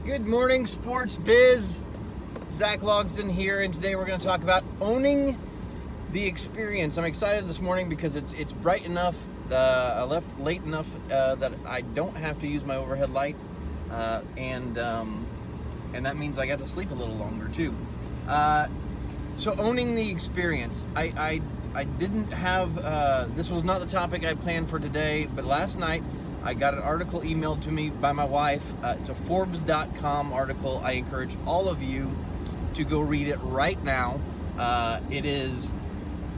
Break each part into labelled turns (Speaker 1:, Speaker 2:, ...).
Speaker 1: Good morning, sports biz. Zach Logsdon here, and today we're going to talk about owning the experience. I'm excited this morning because it's bright enough. I left late enough that I don't have to use my overhead light, and that means I got to sleep a little longer too. So owning the experience. I didn't have. This was not the topic I planned for today, but last night I got an article emailed to me by my wife. It's a Forbes.com article. I encourage all of you to go read it right now. It is,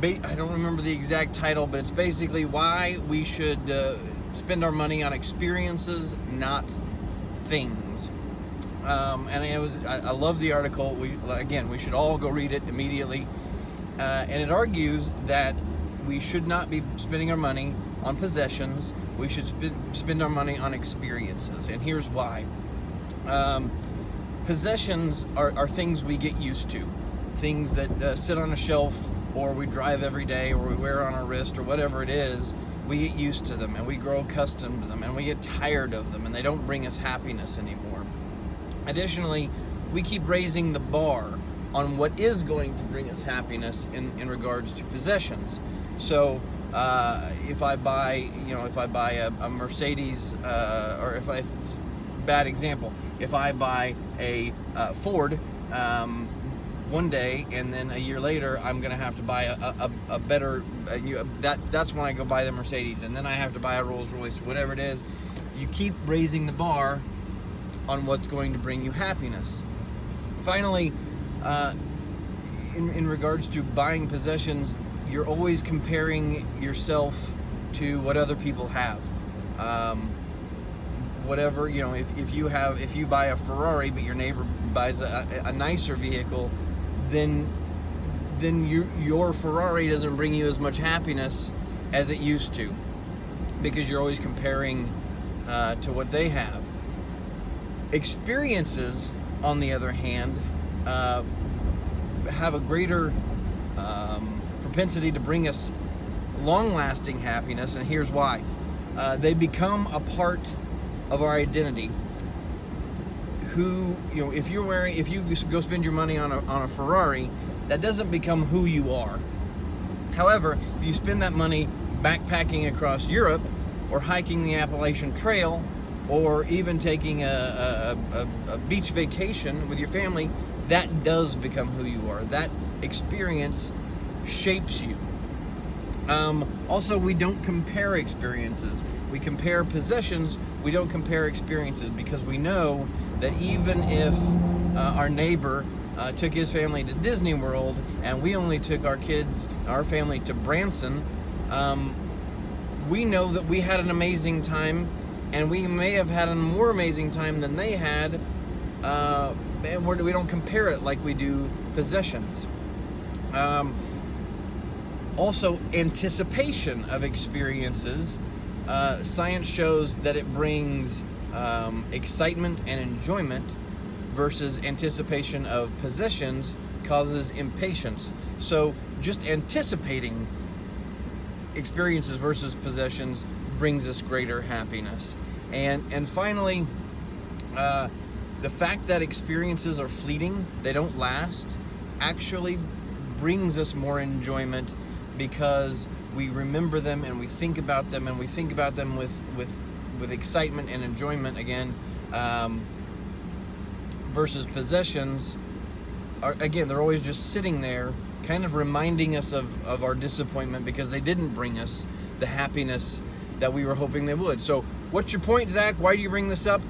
Speaker 1: I don't remember the exact title, but it's basically why we should spend our money on experiences, not things. And I love the article. We should all go read it immediately. And it argues that we should not be spending our money on possessions. We should spend our money on experiences, and here's why. Possessions are things we get used to, things that sit on a shelf, or we drive every day, or we wear on our wrist, or whatever it is. We get used to them, and we grow accustomed to them, and we get tired of them, and they don't bring us happiness anymore. Additionally, we keep raising the bar on what is going to bring us happiness in regards to possessions. So if I buy a Mercedes, or bad example, if I buy a Ford one day, and then a year later I'm gonna have to buy a better, that's when I go buy the Mercedes, and then I have to buy a Rolls Royce, whatever it is. You keep raising the bar on what's going to bring you happiness. Finally, in regards to buying possessions, you're always comparing yourself to what other people have. Whatever, if you buy a Ferrari but your neighbor buys a nicer vehicle, then your Ferrari doesn't bring you as much happiness as it used to, because you're always comparing to what they have. Experiences, on the other hand, have a greater propensity to bring us long-lasting happiness, and here's why. They become a part of our identity. If you go spend your money on a Ferrari, that doesn't become who you are. However, if you spend that money backpacking across Europe, or hiking the Appalachian Trail, or even taking a beach vacation with your family, that does become who you are. That experience shapes you. Also, we don't compare experiences. We compare possessions. We don't compare experiences, because we know that even if our neighbor took his family to Disney World and we only took our family to Branson, we know that we had an amazing time, and we may have had a more amazing time than they had, and we don't compare it like we do possessions. Also, anticipation of experiences. Science shows that it brings excitement and enjoyment, versus anticipation of possessions causes impatience. So just anticipating experiences versus possessions brings us greater happiness. And finally, the fact that experiences are fleeting, they don't last, actually brings us more enjoyment, because we remember them and we think about them, and we think about them with excitement and enjoyment again, versus possessions they're always just sitting there, kind of reminding us of our disappointment, because they didn't bring us the happiness that we were hoping they would. So what's your point, Zach? Why do you bring this up?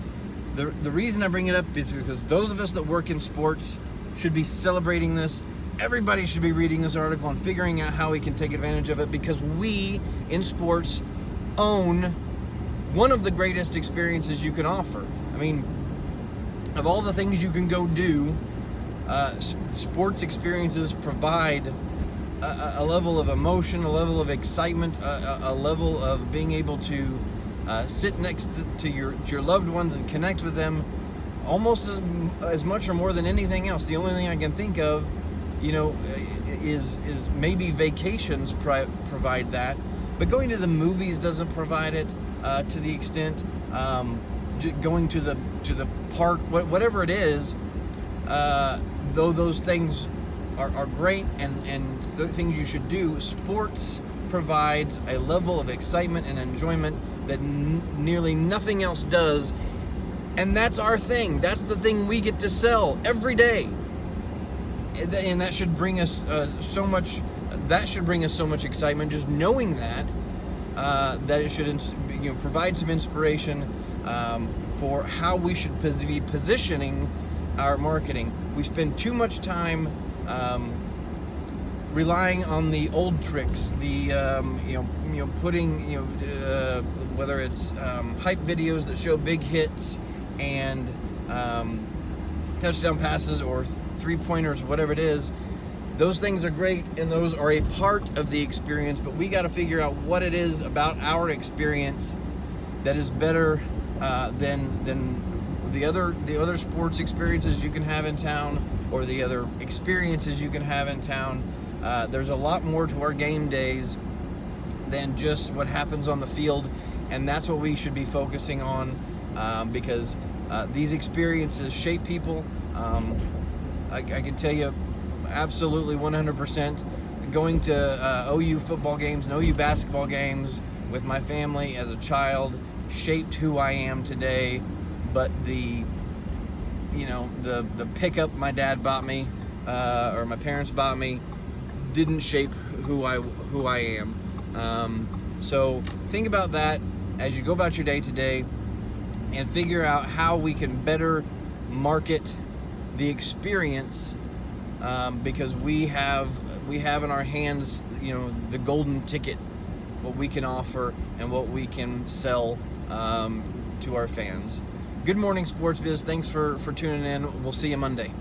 Speaker 1: The reason I bring it up is because those of us that work in sports should be celebrating this. Everybody should be reading this article and figuring out how we can take advantage of it, because we in sports own one of the greatest experiences you can offer. I mean, of all the things you can go do, sports experiences provide a level of emotion, a level of excitement, a level of being able to sit next to your loved ones and connect with them almost as much or more than anything else. The only thing I can think of, is maybe vacations provide that, but going to the movies doesn't provide it to the extent. going to the park, whatever it is. Though those things are great and the things you should do, sports provides a level of excitement and enjoyment that nearly nothing else does. And that's our thing. That's the thing we get to sell every day. And that should bring us so much. That should bring us so much excitement. Just knowing that it should provide some inspiration for how we should be positioning our marketing. We spend too much time relying on the old tricks, putting whether it's hype videos that show big hits and touchdown passes or three-pointers, whatever it is. Those things are great and those are a part of the experience, but we got to figure out what it is about our experience that is better than the other sports experiences you can have in town, or the other experiences you can have in town. There's a lot more to our game days than just what happens on the field, and that's what we should be focusing on, because these experiences shape people. I can tell you absolutely 100%, going to OU football games and OU basketball games with my family as a child shaped who I am today. But the pickup my dad bought me or my parents bought me didn't shape who I am. So think about that as you go about your day today, and figure out how we can better market the experience, because we have in our hands the golden ticket, what we can offer and what we can sell to our fans. Good morning, Sports Biz. Thanks for tuning in. We'll see you Monday.